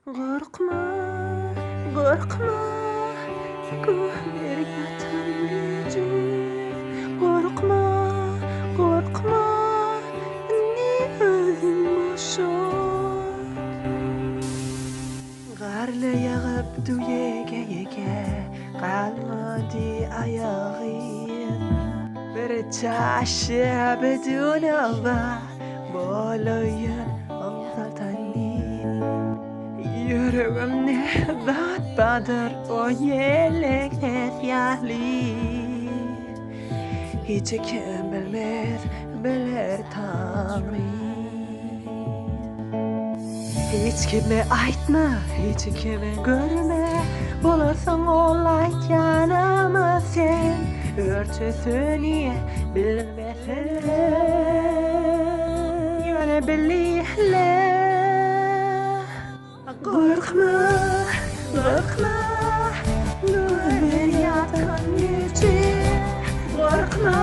Korkma, korkma, göğler yatan gücüm. Korkma, korkma, ne özün boşur. Garlı yağıp yege, kalmadı ayağın. Bir taşı bedün hava, bolayın anlatanın. Yüreğimde dert badır o yelekler yahli. Hiç kim bilmez, bilir Tanrı. Hiç kime aytma, hiç kime görme. Bulursan olay yanıma sen. Örtüsünü bilmesin. Yöne bilihle. Korkma, korkma, göğler yatan gücüm. Korkma,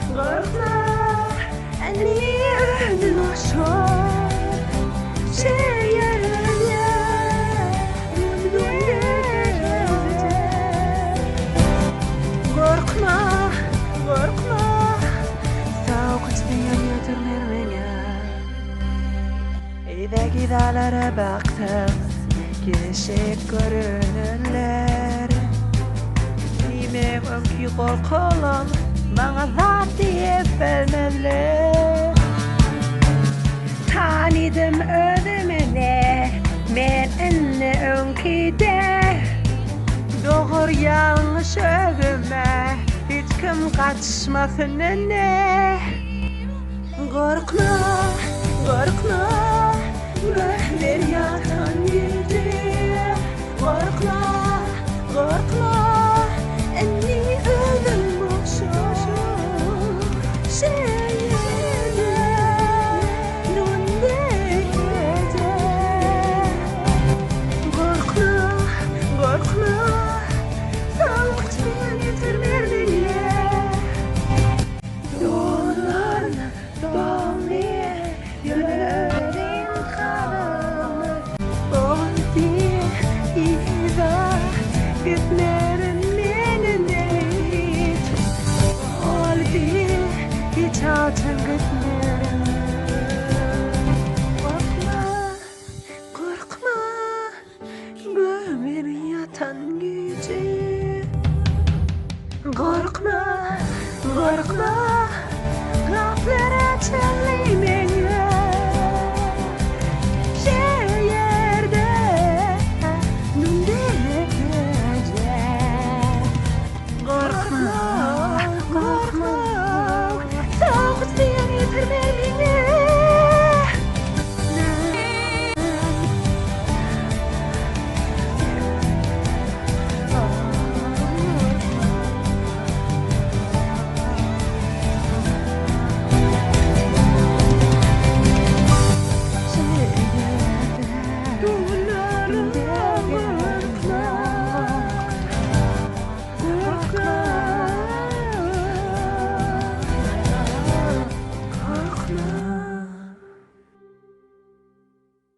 korkma, ne özün boşur. Korkma, korkma, soğukçuyan yatırmaya. Evdeki dağlara baktım, geçip görünürler. Bilmem ki korkulan, bana zat diye bilmezler. Tanıdım özümüne, men enne önkide. Doğur yanlış ögüme, hiç kim kaçmasın önüne. Korkma, korkma, göğler yatan